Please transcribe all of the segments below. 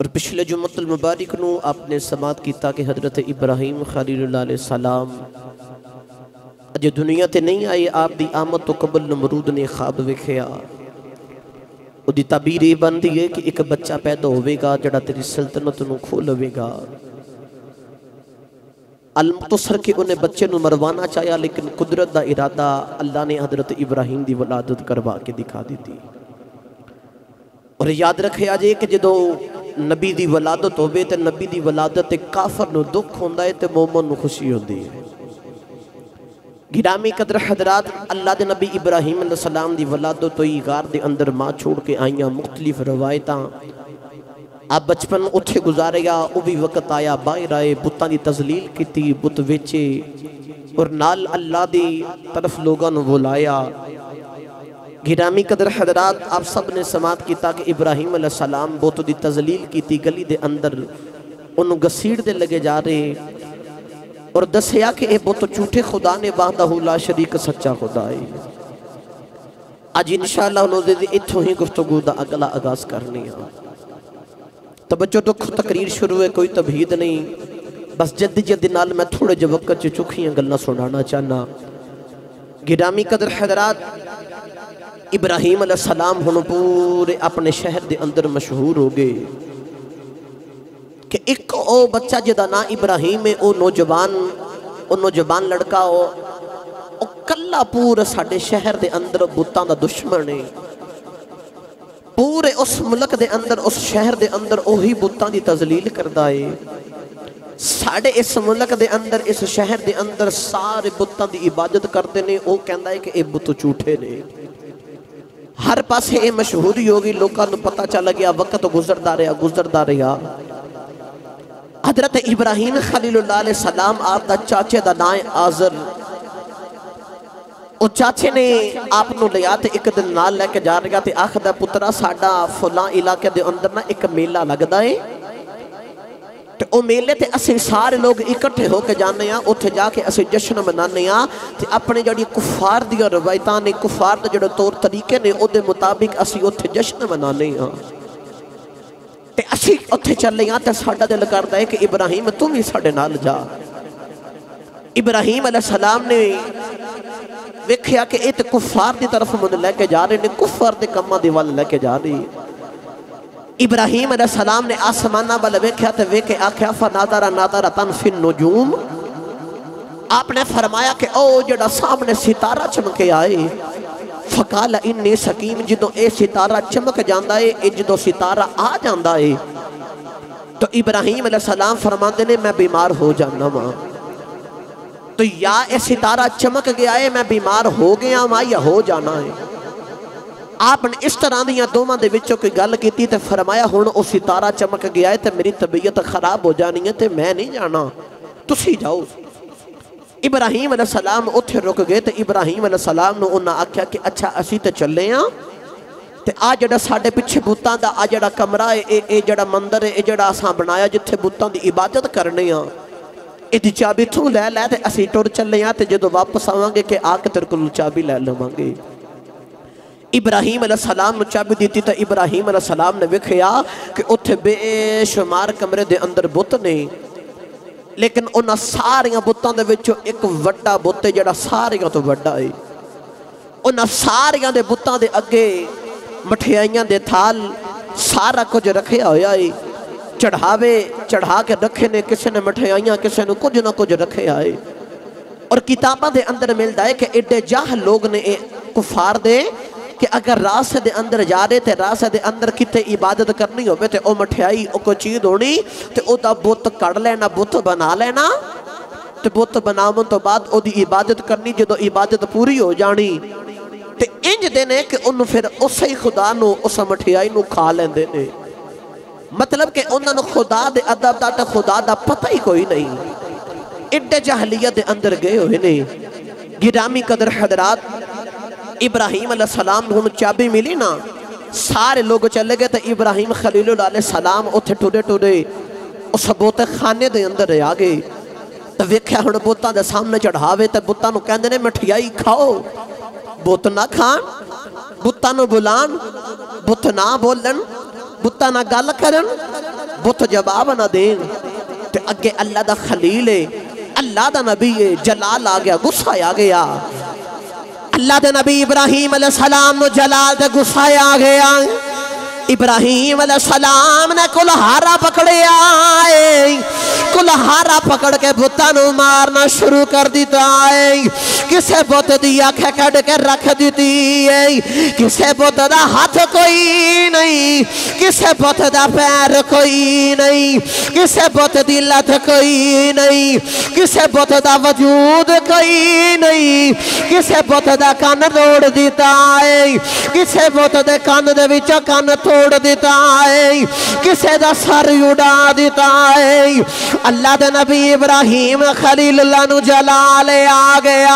اور پچھلے جمعۃ المبارک نو آپ نے سماعت کیتا کہ حضرت ابراہیم خلیل اللہ علیہ السلام اجے دنیا تے نہیں آئے، آپ دی آمد تو قبل نمرود نے خواب ویکھیا۔ او دی تعبیر یہ بن دی ہے کہ ایک بچہ پیدا ہوئے گا جڑا تیری سلطنت نو کھو لوے گا۔ المختصر کہ انہیں بچے نو مروانا چاہیا، لیکن قدرت دا ارادہ اللہ نے حضرت ابراہیم دی ولادت کروا کے دکھا دی تھی۔ اور یاد رکھے آجے کہ جدو نبی دی ولادت ہوئے تے نبی دی ولادت کافر نو دکھ ہوندہ ہے تے مومن نو خوشی ہوندی ہے۔ گرامی قدر حضرات، اللہ دے نبی ابراہیم علیہ السلام دی ولادت ہوئی، غار دے اندر ماں چھوڑ کے آئیاں مختلف روایتاں۔ آپ بچپن اتھے گزاریا، او بھی وقت آیا باہر آئے، بتاں دی تذلیل کیتی، بت ویچے اور نال اللہ دی طرف لوگاں نو بلایا۔ گرامی قدر حضرات، آپ سب نے سماعت کیتا کہ ابراہیم علیہ السلام بت دی تذلیل کیتی، گلی دے اندر انہوں گسیڑ دے لگے جا رہے اور دسیا کہ اے بت جھوٹے خدا نے وحدہ لا شریک سچا خدا ہے۔ آج انشاءاللہ انہوں نے اتھوں ہی گفتگو دا اگلا آغاز کرنی ہے۔ توجہ دکھ تقریر شروع ہے، کوئی تبہید نہیں، بس جلدی جلدی نال میں تھوڑے جو وقت چکھیاں گلنا سنانا چاہنا۔ گرامی قدر حضرات، ابراہیم علیہ السلام ہن پورے اپنے شہر دے اندر مشہور ہو گئے کہ ایک او بچہ جدا نا ابراہیم ہے، او نوجوان لڑکا او کلا پورا ساڑھے شہر دے اندر بتاں دا دشمن ہے۔ پورے اس ملک دے اندر، اس شہر دے اندر اوہی بتاں دی تذلیل کردہ ہے۔ ساڑھے اس ملک دے اندر، اس شہر دے اندر سارے بتاں دی عبادت کردے نے، او کہندہ ہے کہ اے بت جھوٹے نے۔ ہر پاسے اے مشہوری ہوگی، لوگاں نو پتہ چلا گیا، وقت گزردا رہا۔ حضرت ابراہیم خلیل اللہ علیہ السلام آپ دا چاچے دا نائیں آزر، او چاچے نے آپ نو لیا تے ایک دن نال لے کے جا رہا تے آخدہ پترہ ساڑھا فلاں علاقے دے اندر نا ایک میلہ لگدا ہے تے او میلے تے اسے سارے لوگ اکٹھے ہو کے جانے ہیں، اتھے جا کے اسے جشن منانے ہیں تے اپنے جڑی کفار دیا روایتان نے، کفار دا جڑا طور طریقے نے، او دے مطابق اسے اتھے جشن منانے ہیں تے اسی اتھے چلے ہیں تے ساڑھا دل کرتا ہے کہ ابراہیم تم ہی ساڑھے نال جا۔ ابراہیم علیہ السلام نے ویکھیا کہ ایت کفار دی طرف من لے کے جا رہے نے، کفار دے کمہ دی وال لے کے جا رہے۔ ابراہیم علیہ السلام نے آسمانہ والا ویکھیا تے ویکھے آکھیا فَنَادَرَةً فِي النُّجُومِ، آپ نے فرمایا کہ او جڑا سامنے ستارہ چمکے آئے، فَقَالَ إِنِّي سَقِيمٌ، جدو اے ستارہ چمک جاندہ ہے، اے جدو ستارہ آ جاندہ ہے تو ابراہیم علیہ السلام فرماندے نے میں بیمار ہو جانا ماں۔ تو یا اے ستارہ چمک گیا ہے میں بیمار ہو گیا ماں یا ہو جانا ہے۔ آپ نے اس طرح دیا دوماں دے وچوں کوئی گل کیتی تے فرمایا ہن او ستارہ چمک گیا ہے تے میری طبیعت خراب ہو جانی ہے تے میں نہیں جانا، تسی جاؤ۔ ابراہیم علیہ السلام اتھے رک گئے تے ابراہیم علیہ السلام نے انہاں آکھیا کہ اچھا اسی تے چلے ہیں تے آ جڑا ساڑھے پچھے بتاں دا آ جڑا کمرہ ہے، اے جڑا مندر ہے، اے جڑا آساں بنایا جتھے بتاں دی عبادت کرنے ہیں، اے دی چابی تو لے تے اسی ٹور چلے ہیں تے جدو واپس آوانگے کہ آ کے تیرے کو چابی لے لوانگے۔ ابراہیم علیہ السلام نے چابی دیتی تے ابراہیم علیہ السلام نے وکھیا کہ اتھے بے شمار کمرے دے اندر بت نے، لیکن انہاں ساریاں بتاں دے وچوں ایک وڈا بت ہے جڑا ساریاں تو وڈا ہے۔ انہاں ساریاں دے بتاں دے اگے مٹھیائیاں دے تھال سارا کچھ رکھیا ہویا ہے، چڑھا کے رکھے نے، کسے نے مٹھیائیاں کسے نے کچھ نہ کچھ رکھے آئے۔ اور کتابہ دے اندر ملتا ہے کہ ایڈے جاہ لوگ نے کفار دے کہ اگر راستے دے اندر جا رہے تھے، راستے دے اندر کتے عبادت کرنی ہوئے تھے، او مٹھیائی او کوئی چیز ہونی تے او دا بت کڑ لینا، بت بنا لینا تے بت بناون تو بعد او دی عبادت کرنی، جدو عبادت پوری ہو جانی تے انج دینے کہ انہوں پھر اسی خدا نو اس مٹھیائی نو کھا لیں دینے۔ مطلب کہ انہوں نے خدا دے ادب دا تے خدا دا پتہ ہی کوئی نہیں، اڈے جاہلیت دے اندر گئے ہوئے نہیں۔ گرامی قدر حضرات، ابراہیم علیہ السلام نے چابی ملی نا، سارے لوگ چلے گئے تے ابراہیم خلیل اللہ علیہ السلام اتھے ٹورے اس بوتے خانے دے اندر آگئے تو ویکھیا ہن بوتاں دے سامنے چڑھاوے تے بوتاں نو کہندے نے مٹھیائی کھاؤ، بت نہ کھان، بتاں نو بلان، بت نہ بولن، بتاں نہ گل کرن، بت جواب نہ دین تے اگے اللہ دا خلیل ہے اللہ دا نبی ہے جلال آ گیا غصہ آ گیا اللہ دے نبی ابراہیم علیہ السلام نو جلال دے غصہ آ گیا ابراہیم علیہ السلام نے کلہارا پکڑے آئے کلہارا پکڑ کے بتانو مارنا شروع کر دیتا ہے کسے بت دی آنکھیں کڑ کے رکھ دیتی ہے کسے بت دا ہاتھ کوئی نہیں کسے بت دا پیر کوئی نہیں کسے بت دی لت کوئی نہیں کسے بت دا وجود کوئی نہیں کسے بت دا کان توڑ دیتا ہے کسے بت دے کان دے وچوں کان توڑ دیتا ہے کسے دا سر اڑا دیتا ہے اللہ دے نبی ابراہیم خلیل اللہ نو جلال آ گیا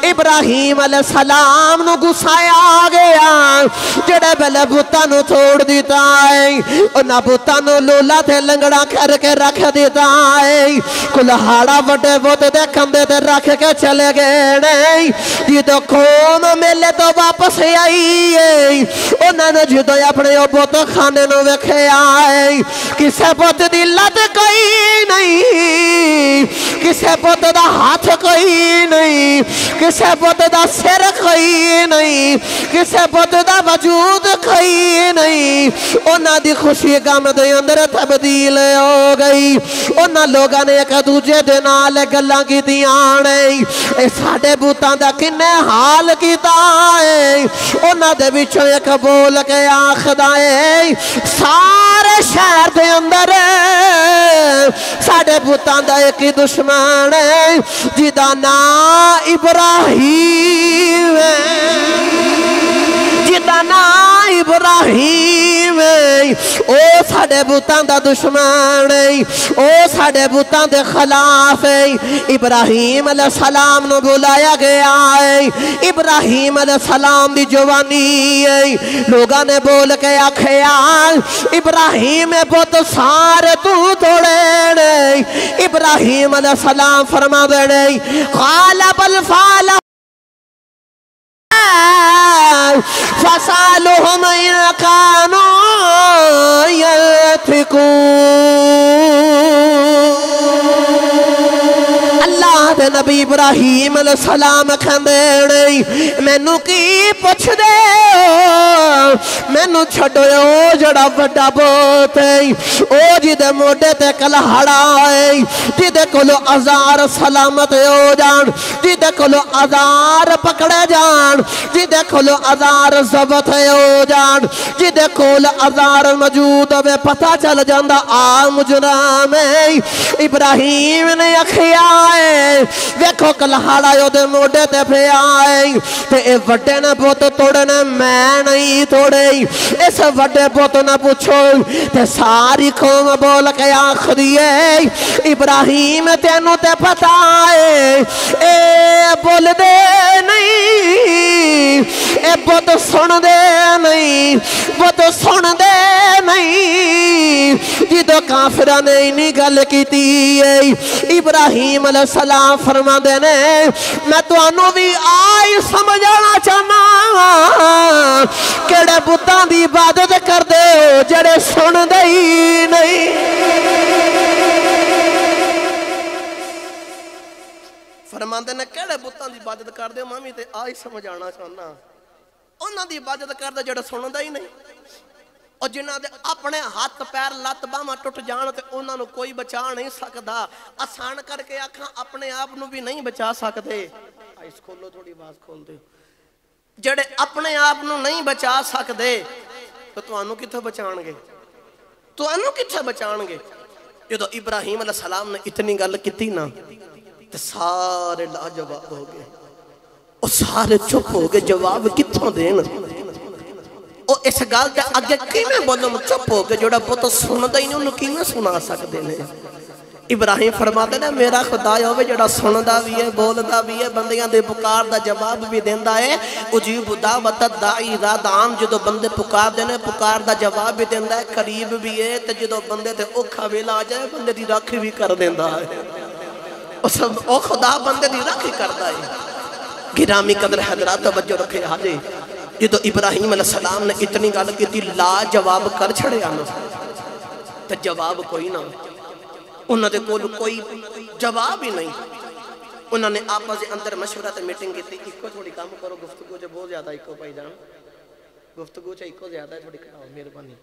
ابراہیم علیہ السلام نو غصہ آ گیا جڑے بلے بتاں نو توڑ دیتا ہے انہاں بتاں نو لولا تے لنگڑا کر کے رکھ دیتا ہے کلہاڑا وڈے بت دے کندھے تے رکھ کے چلے گئے نہیں جدوں قوم میلے تو واپس آئی ہے انہاں نے جدوں اپنے بت خانے نو ویکھے آئے کسے بت دی لت کوئی نہیں کسے بت دا ہاتھ کوئی نہیں کسے بت دا سر کوئی نہیں کسے بت دا وجود کوئی نہیں انہاں دی خوشی غم دے اندر تبدیل ہو گئی انہاں لوگاں نے ایک دوجے دے نال گلاں کیتیاں نے اے ساڈے بتاں دا کنے حال کیتا ہے انہاں دے وچوں ایک بول کے آکھدا ہے سارے شہر دے اندر ساڈے بتاں دا ایک ہی دشمن ہے جدا نام ابراہیم جدا نام ابراہیم او ساڈے بتاں دا دشمن ہے او ساڈے بتاں دے خلاف ہے ابراہیم علیہ السلام نو بلایا گیا ہے ابراہیم علیہ السلام دی جوانی ہے لوگاں نے بول کے آکھیا ابراہیم بت سارے تو توڑے نہیں ابراہیم علیہ السلام فرما دے نہیں قال بل فعل فسالهم إن كانوا ينطقون اللہ دے نبی ابراہیم علیہ السلام کھندے نہیں مینوں کی پوچھ دے مینوں چھڈو او جڑا وڈا بت ہے او جدے موڈے تے کلہاڑا ہے جدے کولو ہزار سلامت ہو جان جدے کولو ہزار پکڑے جان جدے کولو ہزار ضبط ہو جان جدے کول ہزار موجود ہوے پتہ چل جاندا آ مجرم ہے ابراہیم نے آکھیا ویکھو کلہاڑا دے موڈے تے پیا تے اے وڈے نے بت توڑنے میں نہیں توڑے اس وڈے بت نہ پوچھو تے ساری قوم بول کے آخری ہے ابراہیم تینوں تے پتہ ہے اے بول دے نہیں اے بت سن دے نہیں بت سن دے نہیں جدو کافرہ نے انہی گل کیتی ہے ابراہیم علیہ السلام فرما دینے میں تو انہوں بھی آئی سمجھانا چاہنا کیڑے بتاں دی عبادت کر دے جڑے سن دے ہی نہیں فرما دینے کیڑے بتاں دی عبادت کر دے مامی تے آئی سمجھانا چاہنا انہوں دی عبادت کر دے جڑے سن دے ہی نہیں اور جنہ دے اپنے ہاتھ پیر لات باہماں ٹوٹ جان تے انہوں کوئی بچا نہیں سکتا آسان کر کے آکھاں اپنے آپ نو بھی نہیں بچا سکتے آئیس کھولو تھوڑی باز کھول دے جڑے اپنے آپ نو نہیں بچا سکتے تو انہوں کتھے بچان گے تو انہوں کتھے بچان گے جو ابراہیم علیہ السلام نے اتنی گل کیتی نا تے سارے لاجواب ہو گئے اور سارے چپ ہو گئے جواب کتھوں دین اور اس گال تے آگے کیمیں بولوں چپ ہو گئے جوڑا بہت سندا ہی نہیں انہوں کیمیں سنا سکتے ہیں ابراہیم فرماتے ہیں میرا خدا ہوئے جڑا سندا بھی ہے بولدا بھی ہے بندیاں دے پکار دا جواب بھی دیندا ہے اجیب دعوت الداعی اذا دعان جدو بندے پکار دینے پکار دا جواب بھی دیندا ہے قریب بھی ہے تے جدو بندے تے اوکھا ویلا آ جائے بندے دی راکھی بھی کر دیندا ہے او خدا بندے دی راکھی کردا ہے گرامی قدر حضرات توجہ رکھے حاجی جدو ابراہیم علیہ السلام نے اتنی گل کی تھی لا جواب کر چھڑے آنا تو جواب کوئی نہ، انہوں نے کوئی جواب ہی نہیں۔ انہوں نے آپس اندر مشورہ تے میٹنگ کی تھی، ایک کو تھوڑی کام کرو، گفتگو جو بہت زیادہ ایک کو پائی جان، گفتگو چاہے ایک کو زیادہ ہے، تھوڑی کراؤ مہربانی۔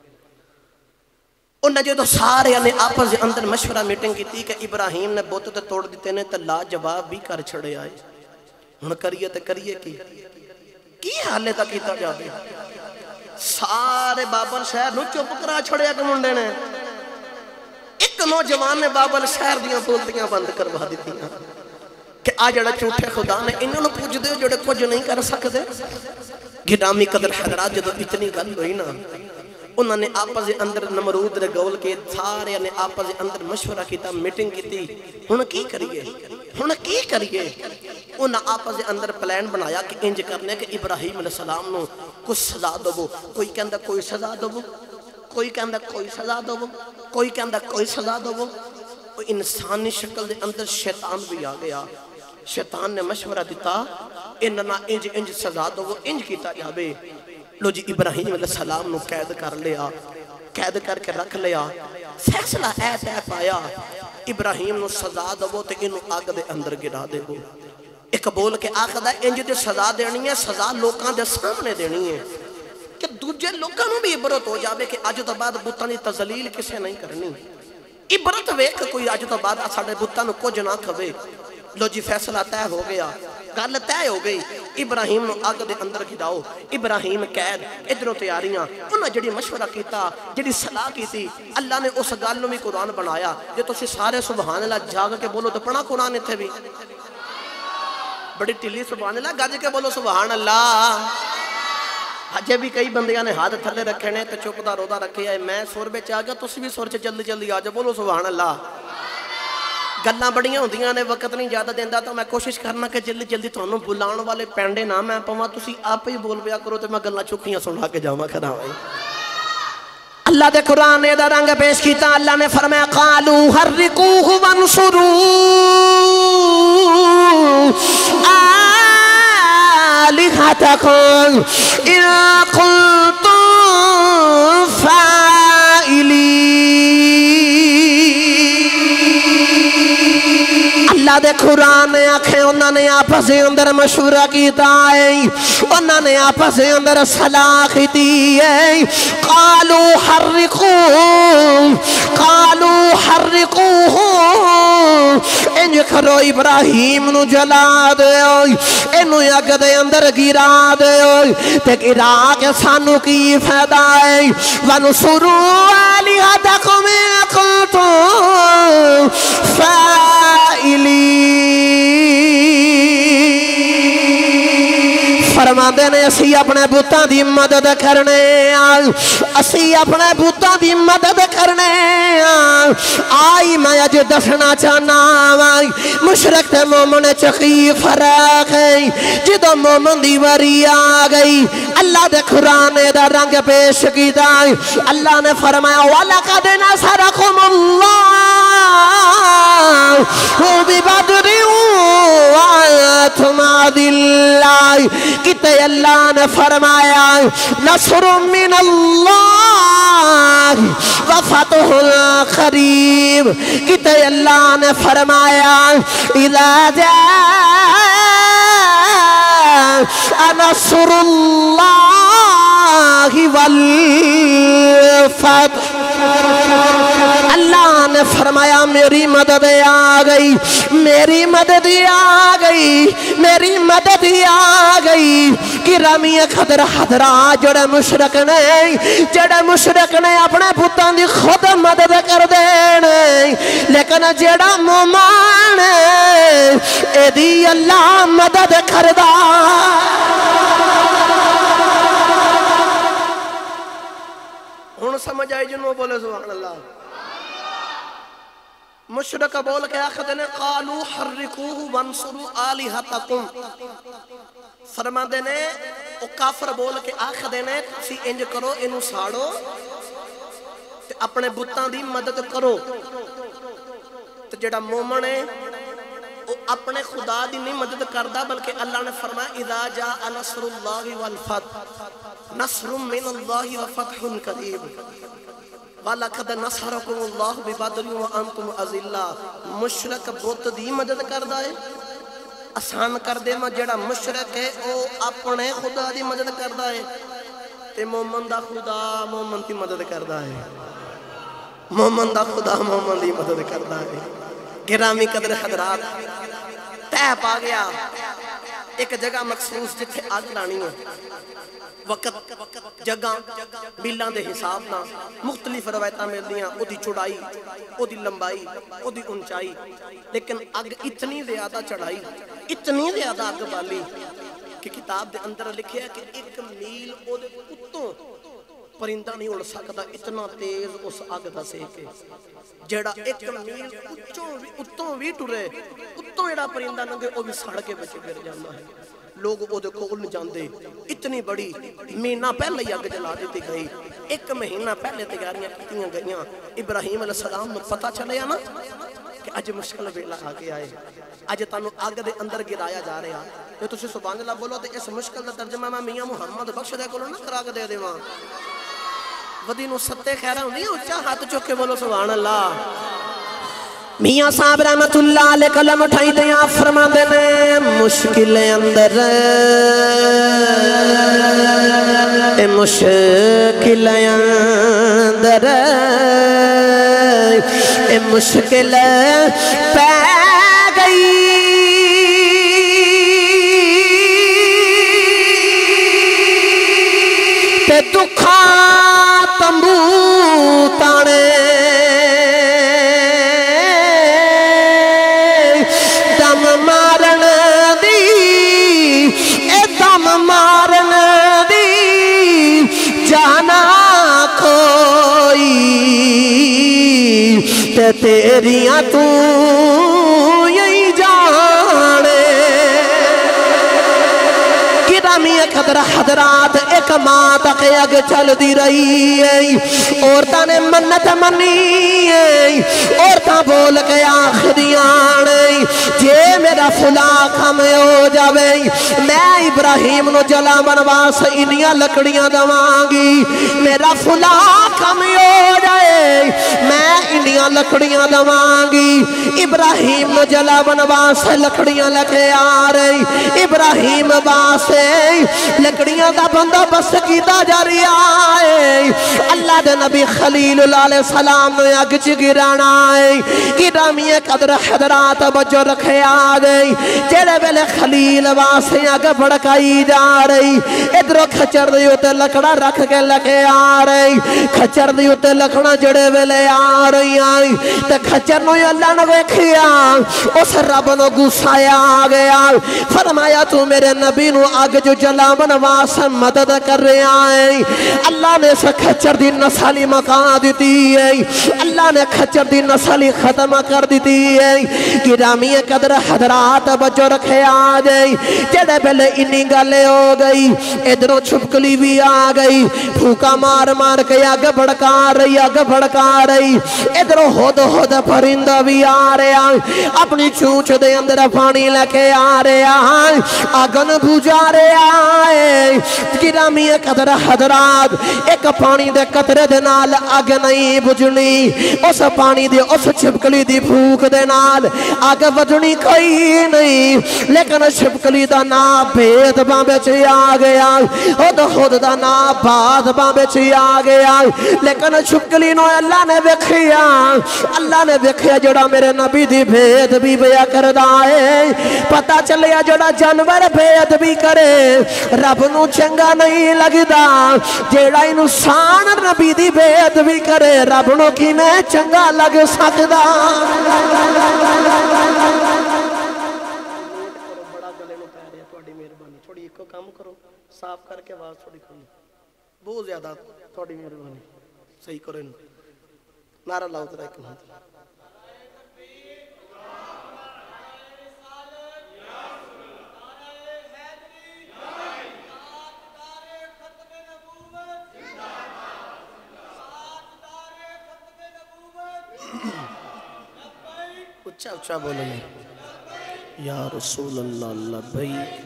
انہوں نے جو سارے نے آپس اندر مشورہ میٹنگ کی تھی کہ ابراہیم نے بت تے توڑ دیتے نے تو لا جواب بھی کر چھڑے آئے، ہن کریے تے کریے کی حالے تک کیتا جاوے؟ سارے بابل شہر نو چپ کرا چھڑے کہ منڈے نے، ایک نوجوان نے بابل شہر دیاں بولتیاں بند کروا دیتی ہیں کہ آج جڑا جھوٹے خدا نے انہوں نے پوچھ دے جڑے کچھ نہیں کر سکتے۔ گرامی قدر حضرات جدو اتنی گل ہوئی نا، انہوں نے آپس اندر نمرود نے گول کے سارے نے آپس اندر مشورہ کیتا، میٹنگ کی تھی، ہن کی کریے؟ انہوں آپس اندر پلان بنایا کہ انج کرنے کہ ابراہیم علیہ السلام نو کچھ سزا دو، کوئی کہندا کوئی سزا دو، کوئی کہندا کوئی سزا دو، کوئی کہندا کوئی سزا دو۔ انسانی شکل دے اندر شیطان بھی آ گیا، شیطان نے مشورہ دیتا انہاں انج سزا دو، انج کیتا جاوے۔ لو جی ابراہیم علیہ السلام نو قید کر لیا، قید کر کے رکھ لیا، فیصلہ ایسا پایا ابراہیم نو سزا دو تے انو آگ دے اندر گرا دے گو۔ ایک بول کے آخدہ انج دے سزا دینی ہے، سزا لوکاں دے سامنے دینی ہے کہ دوجے لوکاں نو بھی عبرت ہو جاوے کہ اج تو بعد بتاں دی تذلیل کسے نہیں کرنی، عبرت ویکھ کوئی اج تو بعد ساڈے بتاں نو کچھ نہ کھوے۔ لو جی فیصلہ طے ہو گیا، گل طے ہو گئی، ابراہیم نو آگ دے اندر گراؤ، ابراہیم قید، ادھروں تیاریاں، انہاں جڑی مشورہ کیتا، جڑی صلاح کیتی، اللہ نے اس گل نو بھی قرآن بنایا۔ جو تسی سارے سبحان اللہ جاگ کے بولو تو پڑھا قرآن اتھے بھی، بڑی ٹلی سبحان اللہ گج کے بولو سبحان اللہ۔ ہجے بھی کئی بندیاں نے ہاتھ تھلے رکھے نے تو چپ دا رودا رکھے ہے، میں سور بچ آ گیا، تسی بھی سور چ جلدی جلدی آ جاؤ، بولو سبحان اللہ۔ گلاں بڑیاں ہوندیاں نے، وقت نہیں زیادہ دیندا تو میں کوشش کرنا کہ جلدی جلدی تھانوں بلان والے پینڈے نہ میں پواں، تسی آپ ہی بول پیا کرو تے میں گلاں چکیاں سنا کے جاواں کھڑا ہوئے۔ اللہ دے قرآن نے دا رنگ پیش کیتا، اللہ نے فرمایا قالوا حرقوه وانصروا آلهتكم إن كنتم فاعلين۔ اللہ دے قرآن نے آکھیں انہوں نے آپس اندر مشورہ کیتا ہے، انہوں نے آپس اندر صلاح کیتی ہے، قالوا حرقوه انج کرو ابراہیم نو جلا دے، انو اگ دے اندر گرا دے، تے گرا کے سانو کی فائدہ ہے، وَنُصُرُوا آلِهَتَكُمْ إِن كُنتُم فَاعِلِينَ۔ فرماندے نے اسی اپنے بتاں دی مدد کرنے، اسی اپنے بتاں دی مدد کرنے آئی۔ میں اج دسنا چاہنا مشرک تے مومن چکی فرق ہے، جدو مومن دی واری آ گئی اللہ دے قرآن دا رنگ پیش کیتا، اللہ نے فرمایا وَلَقَدْ نَصَرَكُمُ اللَّهُ بِبَدْرٍ وَأَنْتُمْ أَذِلَّةٌ۔ کتے اللہ نے فرمایا نصر من اللہ وفتح قریب، کتے اللہ نے فرمایا اذا جاء نصر اللہ والفتح۔ اللہ نے فرمایا میری مدد آ گئی، میری مدد آ گئی، میری مدد آ گئی۔ گرامی قدر حضرات جڑے مشرک نے اپنے بتاں دی خود مدد کر دینے، لیکن جڑا مومن اے دی اللہ مدد کردا۔ ہن سمجھ آئی جنوں بولے سبحان اللہ۔ مشرک بول کے آخر نے قالوا حرقوه وانصروا آلهتكم، فرما دینے او کافر بول کے آخر دینے سی انج کرو انو ساڑو تے اپنے بتاں دی مدد کرو۔ تے جڑا مومن ہے او اپنے خدا دی نہیں مدد کردا، بلکہ اللہ نے فرمایا اذا جاء نصر اللہ والفتح، نصر من اللہ وفتح قریب۔ وَلَقَدْ نَصَرَكُمُ اللَّهُ بِبَدْرٍ وَأَنْتُمْ أَذِلَّةٌ مشرک بت دی مدد کردا ہے آسان کر دے ما جڑا مشرک ہے او اپنے خدا دی مدد کردا ہے تے مومن دا خدا مومن دی مدد کردا ہے مومن دا خدا مومن دی مدد کردا ہے گرامی قدر حضرات طے پا گیا ایک جگہ مخصوص جتھے آگ لانی ہے وقت جگہ بیلان دے حساب نہ مختلف روایتاں مل دیاں او دی چڑائی او دی لمبائی او دی اونچائی لیکن اگ اتنی زیادہ چڑھائی اتنی زیادہ اگ بالی کہ کتاب دے اندر لکھے ہے کہ 1 میل او دے اتوں پرندہ نہیں اڑ سکتا اتنا تیز اس اگ دا سیک ہے جڑا 1 میل اتوں بھی ٹرے اتوں ایڑا پرندہ ننگے او بھی سڑ کے بچے گر جانا ہے لوگ او دے کول نہیں جاندے اتنی بڑی مہینہ پہلے اگ جلا دیتی گئی 1 مہینہ پہلے تیاریاں کیتیاں گئیاں ابراہیم علیہ السلام نے پتہ چلے نا کہ اج مشکل ویلا آ کے آئے اج تانوں اگ دے اندر گرایا جا رہا جو تسی سبحان اللہ بولو تے اس مشکل دا ترجمہ میں میاں محمد بخش دے کولوں نہ کرا کے دے دیواں ودی نو ستے خیرہ نہیں اونچا ہاتھ چوک کے بولو سبحان اللہ میاں صاحب رحمت اللہ علیہ قلم اٹھائی دیا فرما دینے مشکل اندر مشکل اندر مشکل پہ گئی تے دکھا تمبو تانے دم مارن دی اے دم مارن دی جانا کوئی تے تیریاں تو یہی جانے گرامی قدر حضرات ایک ماں تک اگ چل دی رہی ہے عورتاں نے منت منی ہے عورتاں بول کے آخریاں جے میرا فلا کم ہو جاوے میں ابراہیم نو جلا بنواس انیاں لکڑیاں دوانگی میرا فلا کم ہو جائے میں انیاں لکڑیاں دوانگی ابراہیم نو جلا بنواس لکڑیاں لکھے آ رہی ابراہیم باسے لکڑیاں دا بندہ بس کی دا جاری آئے اللہ دے نبی خلیل اللہ علیہ السلام نے اگ گرانا ہے گرامی قدر حضرات بجو رکھے آ گئی جڑے ویلے خلیل واسے اگ بڑکائی جا رہی ادھروں کھچر دیو تے لکڑا رکھ کے لکھے آ رہی کھچر دیو تے لکڑا جڑے ویلے آ رہی آئی تے کھچر نو اللہ نے ویکھیا اس رب نو گسایا آ گیا فرمایا تو میرے نبی نو اگ جو جلا بنواس مدد کر رہے آئے اللہ نے اس کھچر دی نسلی مکان دیتی ہے اللہ نے کھچر دی نسلی ختم کر دیتی ہے گرامی قدر حضرات بچو رکھے آ جائے جڑے پہلے انی گلے ہو گئی ادھروں چھپکلی بھی آ گئی پھوکا مار مار کے آگ بڑکا رہی ادھروں ہود پرندہ بھی آ رہا اپنی چونچ دے اندر پانی لکے آ رہا آگن بھوجا رہا گرامی قدر حضرات ایک پانی دے قطرے دے نال آگ نہیں بجنی اس پانی دے اس چھپکلی دی پھوک دے نال آگ بجنی کوئی نہیں لیکن چھپکلی دا نا بید بامبے چی آ گیا خود دا نا باد بامبے چی آ گیا لیکن چھپکلی نو اللہ نے ویکھیا جڑا میرے نبی دی بید بھی بیا کردہ ہے پتا چلیا جڑا جانور بید بھی کرے رب نو چنگا نہیں لگدا جیڑا انسان نبی دی بید بھی کرے رب نو کی میں چنگا لگ سکدا بڑا گلے نو پہ رہا تھوڑی مہربانی تھوڑی ایک کام کرو صاف کر کے آواز تھوڑی کھولو بہت زیادہ تھوڑی مہربانی صحیح کرو نعرہ لاؤ ترا ایک منٹ اچھا اچھا بولو یا رسول اللہ لبیک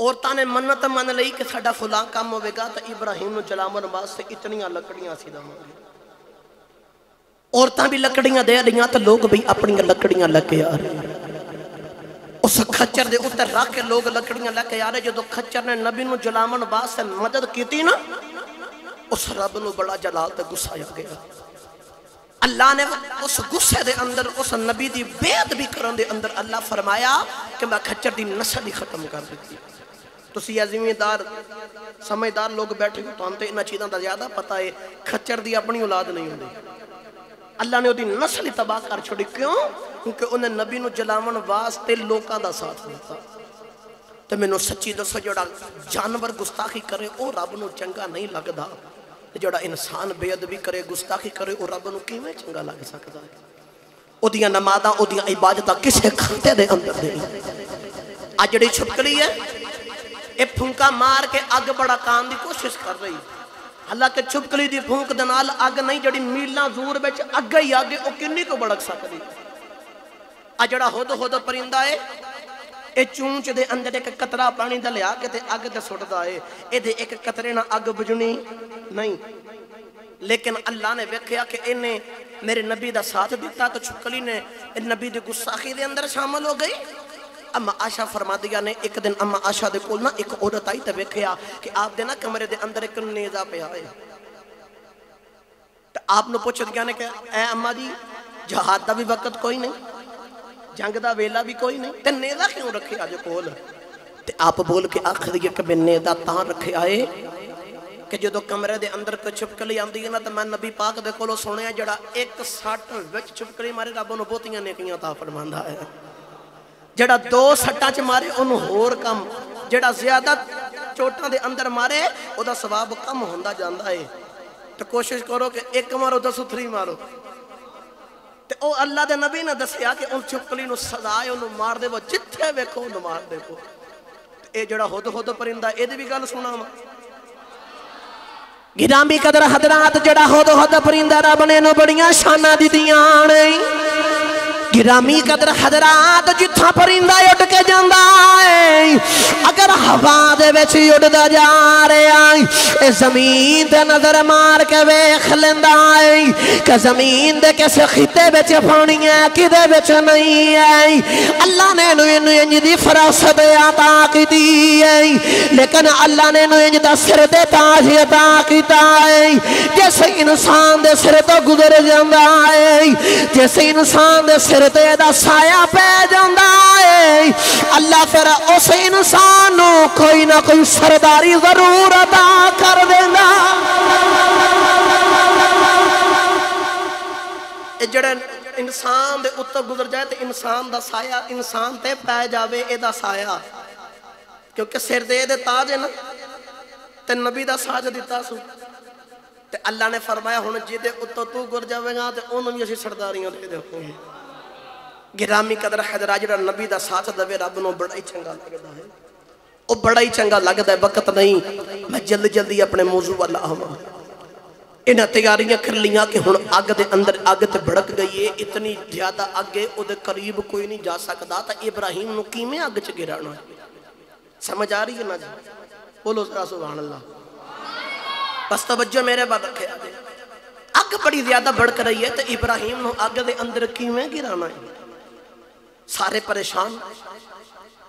عورتوں نے منت من لئی کہ ساڈا فلاں کام ہوے گا تو ابراہیم نو جلاون واسطے اتنیاں لکڑیاں اسی داواں گے. عورتاں بھی لکڑیاں دے رہیاں تو لوگ بھی اپنی لکڑیاں لے کے آ رہے. اس خچر دے اتر رکھ کے لوگ لکڑیاں لے کے آ رہے. جدو خچر نے نبی نو جلاون واسطے مدد کیتی نا اس رب نو بڑا جلال تے غصہ آ گیا. اللہ نے اس غصے دے اندر اس نبی دی بے ادبی کرن دے اندر اللہ فرمایا کہ میں خچر دی نسل ہی ختم کر دیتی. تسی عظیمدار سمجھدار لوگ بیٹھے ہو تو ہم تے انہاں چیزاں دا زیادہ پتہ ہے. خچر دی اپنی اولاد نہیں ہوندی. اللہ نے دی نسل ہی تباہ کر چھوڑی. کیوں؟ کیونکہ انہیں نبی نو جلاون واسطے لوکاں دا ساتھ دیتا. تو میں نو سچی دسو جڑا جانور گستاخی کرے او رب نو چنگا نہیں لگدا. جڑا انسان بے ادبی کرے گستاخی کرے او رب نو کیویں چنگا لگ سکدا ہے؟ او دیاں نمازاں او دیاں عبادتاں کسے کھاتے دے اندر نہیں. آ جڑی چھپکلی ہے اے پھونکا مار کے اگ بڑھاکان دی کوشش کر رہی. حالانکہ چھپکلی دی پھونک دے نال اگ نہیں جڑی میلاں دور وچ اگ ہی اگ او کنی کو بڑک سکدی. آ جڑا ہد پرندہ ہے اے چونچ دے اندر ایک قطرہ پانی دا لیا کے تے اگ تے سٹدا ہے. اے دے ایک قطرے نہ اگ بجھنی نہیں. لیکن اللہ نے ویکھیا کہ انہیں میرے نبی دا ساتھ دیتا تو چھپکلی نے نبی دی گستاخی دے اندر شامل ہو گئی. اما عائشہ فرما دیا نے ایک دن اما عائشہ دے کول نا ایک عورت آئی تے ویکھیا کہ آپ دے نا کمرے دے اندر ایک نیزہ پیا ہے. تو آپ نو پوچھ دیا نے کہ اے اما جی جہاد دا بھی وقت کوئی نہیں, جنگ دا ویلا بھی کوئی نہیں, تے نیزہ کیوں رکھے آج کول؟ تے آپ بول کے آخر دیا کہ میں نیزہ تاں رکھے آئے کہ جدو کمرے دے اندر کوئی چھپکلی آندی ہے نا تو میں نبی پاک دے کولو سنیا جڑا ایک سٹ وچ چھپکلی مارے رب انہوں بہتیاں نیکیاں عطا فرماندا ہے. جڑا دو سٹاں چ مارے انہوں ہور کم, جڑا زیادہ چوٹاں دے اندر مارے او دا ثواب کم ہوندا جاندا ہے. تو کوشش کرو کہ ایک مارو 10 مارو. تے او اللہ دے نبی نے دسیا کہ ان چھپکلی نو سزا ہے انہوں مار دے وہ جتھے ویکھو انہوں مار دے کو. اے جڑا ہد پرندہ اے دی بھی گل سنا وا. گرامی قدر حضرات جڑا ہد پرندہ رب نے نو بڑیاں شاناں دتیاں نے. گرامی قدر حضرات جتھا پرندہ اڑ کے جاندا ہے اگر ہوا دے وچ اڑدا جا رہا اے زمین تے نظر مار کے ویکھ لیندا ہے کہ زمین دے کسے خطے وچ پانی ہے کدے وچ نہیں ہے. اللہ نے انج دی فراست عطا کیتی ہے لیکن اللہ نے انج دا سر تے تاج عطا کیتا ہے. جیسے انسان دے سر تو گزر جاندا ہے جیسے انسان دے سر تے دا سایہ پہ جاندا ہے اللہ پھر اس انسان نو کوئی نہ کوئی سرداری ضرور عطا کر دیندا. جڑے انسان دے اتوں گزر جائے تے انسان دا سایہ انسان تے پہ جاوے اے دا سایہ کیونکہ سر دے تاج ہے نا تے نبی دا ساج دیتا سو. تے اللہ نے فرمایا ہن جے اتوں تو گر جاوے گا تے انہوں بھی اسی سرداریاں دے دے ہوئے. گرامی قدر حضرات جڑا نبی دا ساتھ دے رب نو بڑا ہی چنگا لگدا ہے. او بڑا ہی چنگا لگدا ہے. وقت نہیں میں جلدی اپنے موضوع والا آواں. انہاں تیاریاں کر لیاں کہ ہن اگ دے اندر اگ تے بھڑک گئی ہے اتنی زیادہ اگ ہے او دے قریب کوئی نہیں جا سکدا. تا ابراہیم نو کیویں اگ چ گرانا سمجھ آ رہی ہے نا جی؟ بولو ذرا سبحان اللہ. بس توجہ میرے بعد رکھے آگے. اگ بڑی زیادہ بڑک رہی ہے تو ابراہیم نو اگ دے اندر کیویں گرانا ہے. سارے پریشان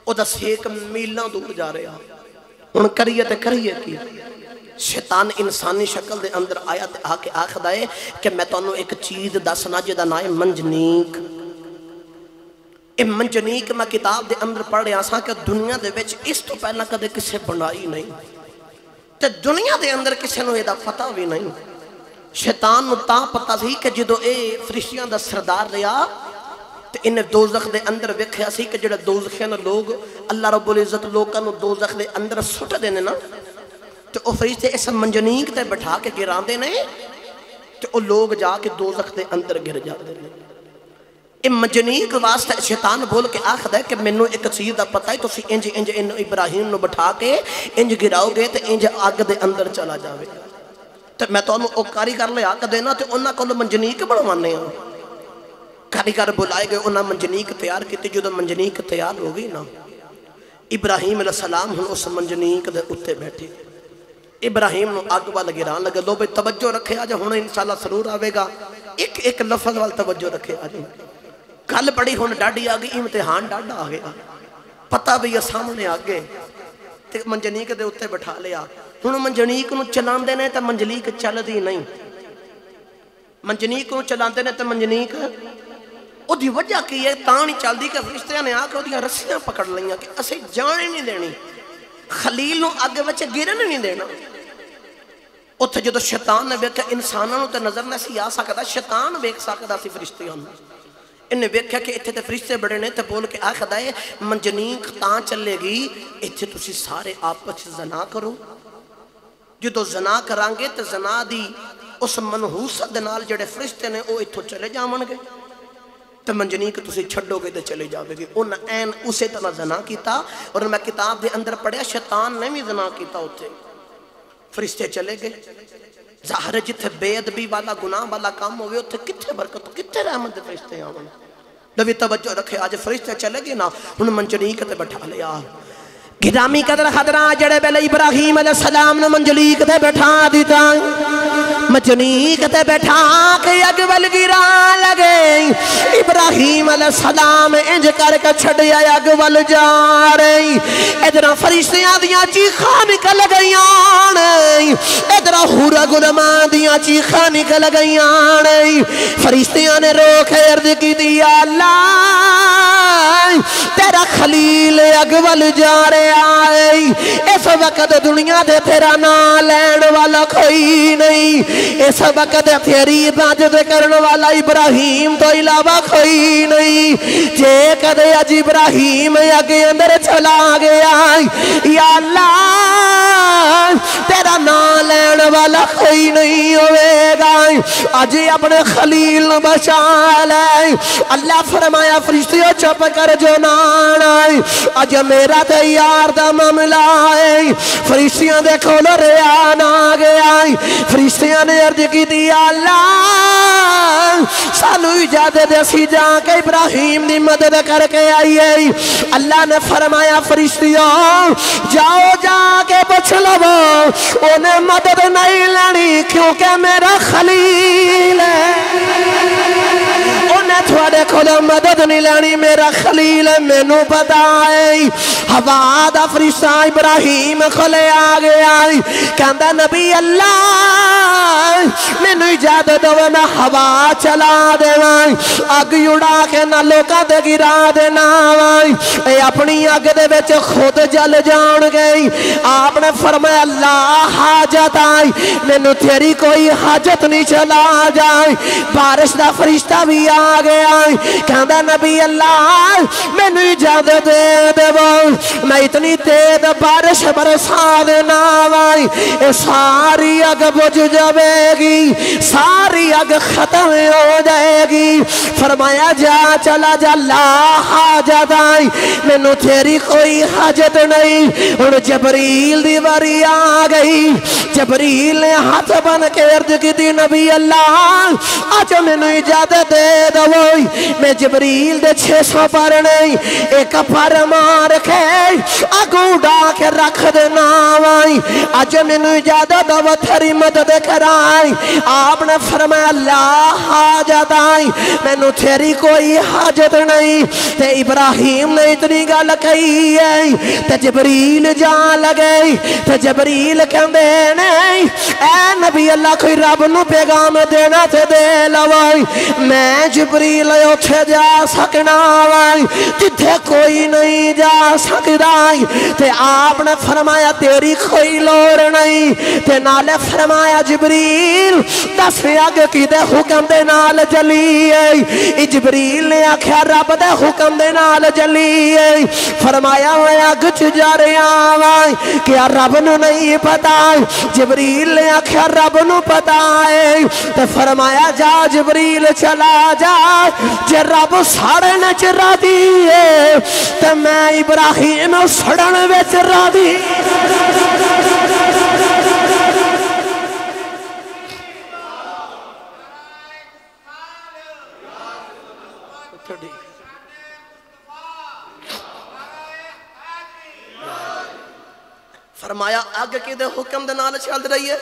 او دا سیک میلاں دور جا رہا. ہن کریے تے کریے کی. شیطان انسانی شکل دے اندر آیا تے آ کے آکھدا ہے کہ میں تانوں ایک چیز دسنا جدا نام ہے منجنیق. اے منجنیق میں کتاب دے اندر پڑھ رہا سا کہ دنیا دے وچ اس تو پہلا کدے کسے بنائی نہیں تے دنیا دے اندر کسے نو ایدا پتہ بھی نہیں. شیطان نو تاں پتہ سی کہ جدو اے فرشتیاں دا سردار رہا تے انہیں دوزخ دے اندر ویکھیا سی کہ جڑا دوزخیاں لوگ اللہ رب العزت لوکاں نو دوزخ دے اندر سٹ دینے نا تے او فرشتے اس منجنیق تے بٹھا کے گراندے نے تے او لوگ جا کے دوزخ دے اندر گر جاندے نے. اے منجنیق واسطے شیطان بول کے آکھدا ہے کہ مینوں ایک چیز دا پتہ ہے تسی انج ابراہیم نو بٹھا کے انج گراؤ گے تے انج اگ دے اندر چلا جاوے. تے میں تانوں او کاریگر لیا کے دینا تے انہاں کول منجنیق بنوانے ہاں. کاریگر بلائے گئے انہاں منجنیق تیار کیتی. جدو منجنیق تیار ہو گئی نا ابراہیم علیہ السلام ہن اس منجنیق دے اتے بیٹھے ابراہیم نو اگ وال گران لگے لو بھئی توجہ رکھے آج ہن انشاءاللہ سرور آوے گا ایک ایک لفظ وال توجہ رکھے آج گل بڑی ہن ڈاڈی آگئی امتحان ڈاڈا آ گیا پتہ بھی یہ سامنے آگے تے منجنیق دے اتے بٹھا لیا ہن منجنیق نو چلان دینے تے منجنیق چل دی نہیں منجنیق نو چلان دینے تے منجنیق او دی وجہ کی ہے تانی چل دی کہ فرشتیاں نے آکے او دیاں رسیاں پکڑ لئیاں کہ اسے جانے نہیں دینی خلیل نو آگے وچے گرن نہیں دینا اتھے جدو شیطان نے بیکھا انسانوں تے نظر نہ سی آ سکتا شیطان بیک سکتا سی فرشتیاں انہیں بیکھا کہ اتھے تے فرشتے بڑے نے تے بول کے آخدہ ہے منجنیق تاں چلے گی اتھے تسی سارے آپس زنا کرو جدو زنا کرانگے تے زنا دی اس منحوسہ دنال جڑے فرشتے نے او اتھو چلے جامن گے تو منجنیق تسی چھڑو گے تو چلے جاوے گی ان این اسے طرح زنا کیتا اور میں کتاب دے اندر پڑھیا شیطان نے بھی زنا کیتا ہوتے فرشتے چلے گئے ظاہر جتھے بے ادبی والا گناہ والا کام ہوئے ہوتے کتھے برکت کتھے رحمت فرشتے آمن نبی توجہ رکھے آج فرشتے چلے گئے نا ان منجنیق تے بٹھا لیا گرامی قدر خدرہ جڑے بیلے ابراہیم علیہ السلام نے منجنیق تے بٹھا دیتا منجنیق تے بٹھا کے اگول گرا لگے ابراہیم علیہ السلام انج کر کے چھڑیا اگول جا رہی ادھرا فرشتیاں دیاں چیخاں نکل گئیاں ادھرا حورا غلمان دیاں چیخاں نکل گئیاں فرشتیاں نے روک عرض کی دیا اللہ تیرا خلیل اگول جا رہے آئے اس وقت دنیا دے تیرا نام لین والا کوئی نہیں اس وقت تیری عبادت کرنے والا ابراہیم تو علاوہ کوئی نہیں جے کدے اج ابراہیم اگے اندر چلا گیا یا اللہ تیرا نام لین والا کوئی نہیں ہوئے گا اج اپنے خلیل بچا لے اللہ فرمایا فرشتیوں چپ کر جو نان آئے اج میرا تیار دا معاملہ ہے فرشتیاں دیکھو لو ریان آگے آئی فرشتیاں نے عرض کی دیا اللہ سالو اجازت دیسی جا کے ابراہیم دی مدد کر کے آئی ہے اللہ نے فرمایا فرشتیوں جاؤ جا کے پوچھ لو انہیں مدد نہیں لینی کیونکہ میرا خلیل ہے انہیں تھوڑے کھولو مدد نہیں لینی میرا خلیل ہے میں نو بتائے ہوا دا فرشتہ ابراہیم کھلے آگے آئی کہندہ نبی اللہ میں نو اجازت دو میں ہوا چلا دے وائی آگ اڑا کے نہ لوکا دے گرا دے نا وائی اے اپنی آگ دے بیچ خود جل جان گئی آپ نے فرمایا اللہ حاجت آئی میں نو تیری کوئی حاجت نہیں چلا جائے بارش دا فرشتہ بھی آگے آئی کہندہ نبی اللہ میں نو اجازت دے دے وائی میں اتنی تیز بارش برسا دینا وائی ساری اگ بجھ جائے گی ساری اگ ختم ہو جائے گی فرمایا جا چلا جا لا حاجت آئی میں نو تیری کوئی حاجت نہیں اور جبریل دی باری آ گئی جبریل نے ہاتھ بن کے عرض کی دی نبی اللہ آج میں نو اجازت دے دوئی میں جبریل دے 600 پر نہیں ایک پر مار کے آگو ڈا کے رکھ دینا وائی آج میں نو اجازت دو تھری مدد کرائی آپ نے فرمایا اللہ حاجت آئی میں نو تیری کوئی حاجت نہیں تے ابراہیم نے اتنی گل کہی ہے تے جبریل جان لگئی تے جبریل کہندے نہیں اے نبی اللہ کوئی رب نو پیغام دینا تے دے لوائی میں جبریل اتھے جا سکنا وائی جتھے کوئی نہیں جا سکتا تے آپ نے فرمایا تیری کوئی لوڑ نہیں تے نالے فرمایا جبریل 10 اگ کی دے حکم دے نال جلی ہے جبریل نے آکھیا رب دے حکم دے نال جلی ہے فرمایا میں اگ چ جا رہا وائی کیا رب نو نہیں پتا جبریل نے آکھیا رب نو پتا ہے تے فرمایا جا جبریل چلا جا جے رب ساڑن چ راضی ہے تے میں ابراہیم سڑن وچ راضی فرمایا اگ کی دے حکم دے نال چل رہی ہے.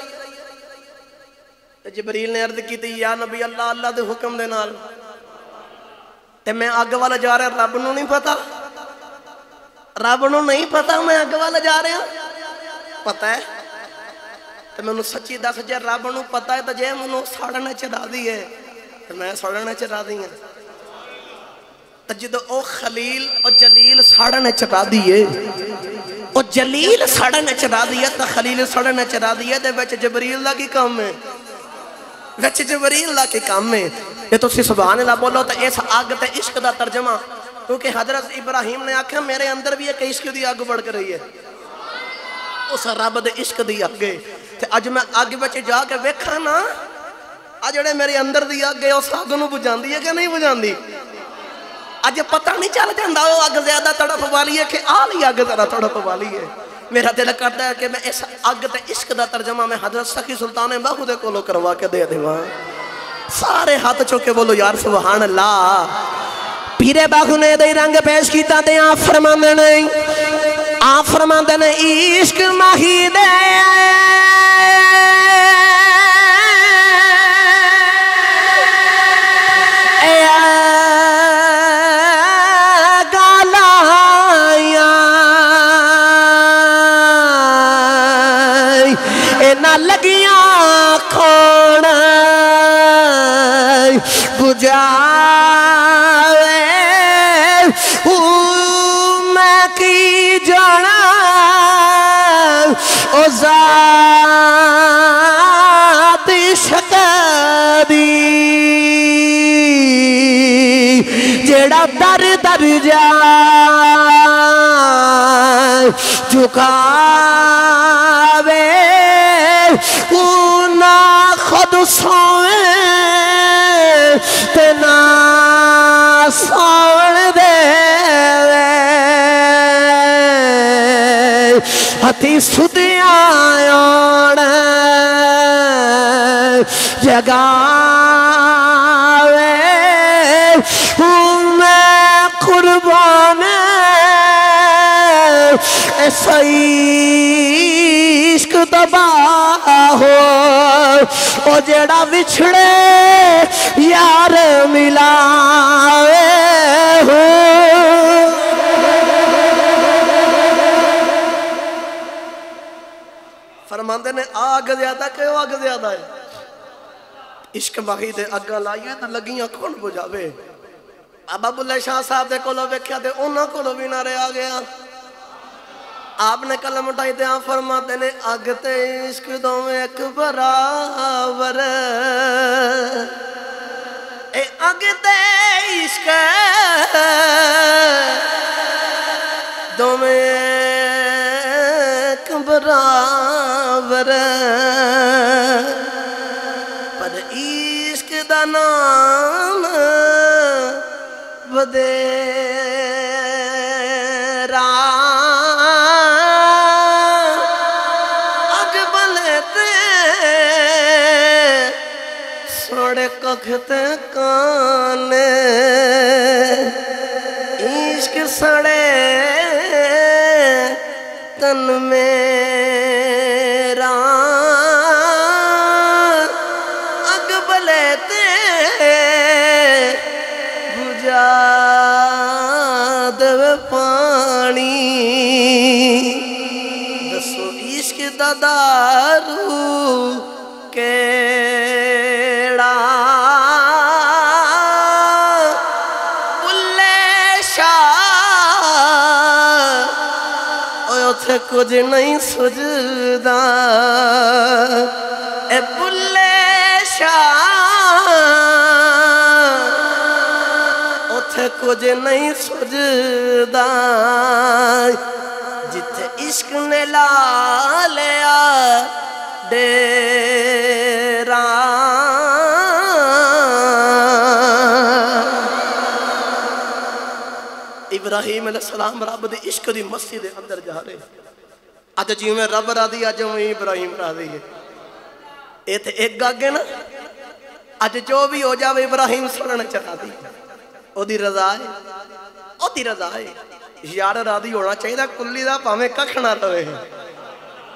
جبریل نے عرض کی تھی یا نبی اللہ اللہ دے حکم دے نال تے میں اگ والا جا رہا رب نو نہیں پتا رب نو نہیں پتا میں اگ والا جا رہا پتا ہے تے میں انہوں سچی دس جے رب نو پتا ہے تو جے منو ساڑھنے چڑھا دی ہے تو میں ساڑھنے چڑھا دی ہیں تو جدو او خلیل او جلیل ساڑھنے چڑھا دی ہے او جلیل ساڑھنے چڑھا دی ہے تو خلیل ساڑھنے چڑھا دی ہے دے ویچ جبریل اللہ کی کام ہے ویچ جبریل اللہ کی کام ہے. یہ تو سی سبحان اللہ بولو تو اس آگ تے عشق دا ترجمہ کیونکہ حضرت ابراہیم نے آکھا میرے اندر بھی ایک عشق دی آگ بڑھ کر رہی ہے اس رب دے عشق دی آگے تے اج میں آگ بچ جا کے ویکھا نا آج جڑے میرے اندر دی آگے اس آگ نو بجھان دی ہے کہ نہیں بجھان دی آج پتہ نہیں چل جاندہ وہ آگ زیادہ تڑپ والی ہے کہ آلی آگ ذرا تڑپ والی ہے. میرا دل کرتا ہے کہ میں اس آگ تے عشق دا ترجمہ میں حضرت سخی سلطان باہو دے کولو کروا کے دے دیواں سارے ہاتھ چوکے بولو یار سبحان اللہ. پیرے باہو نے دے رنگ پیش کیتا دے آپ فرماندے نہیں آپ فرماندے نہیں عشق ماہی دے لگیاں کھوڑا بجھاوے میں کی جانا او ذات شکدی جیڑا در در جائے جھکاوے نہ خود سوئے تے نہ سوڑ دے ہتی سدیاں آنے جگاوے میں قربان ایسا عشق دبا ہو او جڑا بچھڑے یار ملاوے ہو. فرماندے نے آگ زیادہ کہ آگ زیادہ ہے عشق باہی دے اگا لائیے نہ لگیاں کون بجھاوے. بابا بلے شاہ صاحب دے کولو ویکھیا تے انہاں کولو بھی نہ رہے آ گیا آپ نے کلم اٹھائی دے آپ فرماتے نے اگ تے عشق دو میں ایک برابر اے اگ تے عشق دو میں ایک برابر پر عشق دا نام ودے کھتے کانے عشق سڑے تن میرا اگ بلیتے بجھا دو پانی دسو عشق دا دارو کیڑا کچھ نہیں سجدہ اے بلے شاہ اتھے کچھ نہیں سجدہ جتھے عشق نے لا لیا ڈیرا ابراہیم علیہ السلام رب دی عشق دی مسجد اندر جا رہے آج جیوں میں رب را دی آج میں ابراہیم را دی ہے ایتھے ایک گاگے نا آج جو بھی ہو جاوے ابراہیم سڑنے چلا دی او دی رضا ہے او دی رضا ہے یار را دی ہونا چاہیے دا کلی دا پاہمیں ککھ نہ روے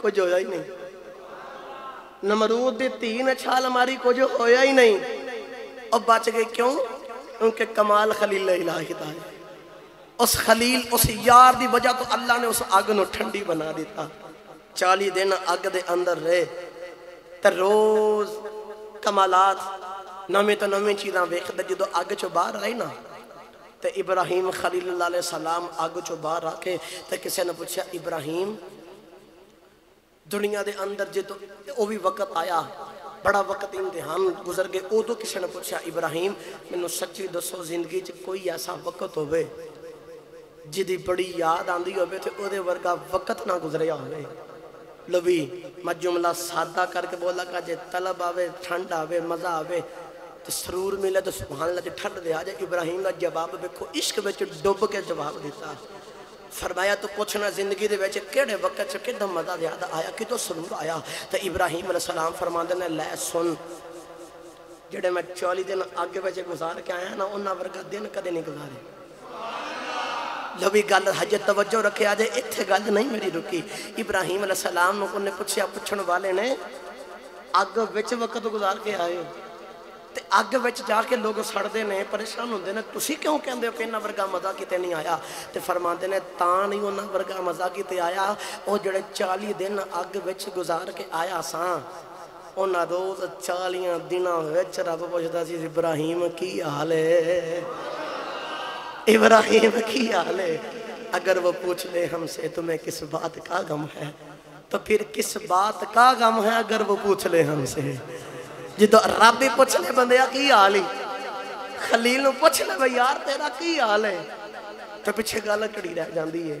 کچھ ہویا ہی نہیں. نمرود دی دھی نے چھال ماری, کچھ ہویا ہی نہیں. اور بچ گئے کیوں؟ کیونکہ کمال خلیل الہی دا ہے. اس خلیل اس یار دی وجہ تو اللہ نے اس آگ نو ٹھنڈی بنا دیتا. 40 دن آگ دے اندر رہے تے روز کمالات نویں تو نویں چیزاں ویکھدے. جدو آگ چو باہر آئی نا تے ابراہیم خلیل اللہ علیہ السلام آگ چو باہر آ کے تے کسی نے پوچھا ابراہیم دنیا دے اندر جدو وہ بھی وقت آیا بڑا وقت امتحان گزر گئے, او تو کسی نے پوچھا ابراہیم مینوں سچی دسو زندگی چ کوئی ایسا وقت ہوئے جدی بڑی یاد آندی ہوئے تے او دے ورگا وقت نہ گزریا ہوئے. لو بھی میں جملہ سادہ کر کے بولا کہ جے طلب آوے ٹھنڈ آوے مزہ آوے تو سرور ملے تو سبحان اللہ جے ٹھنڈ دے آجے. ابراہیم کا جواب دیکھو عشق وچ ڈوب کے جواب دیتا. فرمایا تو پوچھنا زندگی دے وچ کیڑے وقت چ کدھا مزہ زیادہ آیا کتوں سرور آیا. تو ابراہیم علیہ السلام فرماندے نے لے سن جڑے میں 40 دن آگے وچ گزار کے آیا نا انہاں ورگا دن کدے نہیں گزارے. لو بھی گل حجت توجہ رکھے آجے اتھے گل نہیں میری رکی. ابراہیم علیہ السلام نے انہیں پوچھن والے نے آگ وچ وقت گزار کے آئے تے آگ وچ جا کے لوگ سڑ دے نے پریشان ہوندے نے تسی کیوں کہندے ہو کہ انہاں ورگا مزہ کیتے نہیں آیا. تے فرماندے نے تاں نہیں انہاں ورگا مزہ کیتے آیا او جڑے 40 دن آگ وچ گزار کے آیا ساں انہاں روز 40 دناں وچ رب پوچھدا سی ابراہیم کی حال ہے, ابراہیم کی حال ہے. اگر وہ پوچھ لے ہم سے تمہیں کس بات کا غم ہے تو پھر کس بات کا غم ہے اگر وہ پوچھ لے ہم سے. جدو رب ہی پوچھ لے بندیا کی حال ہی خلیل نو پوچھ لے بھئی یار تیرا کی حال ہے تو پیچھے گل کڑی رہ جاندی ہے.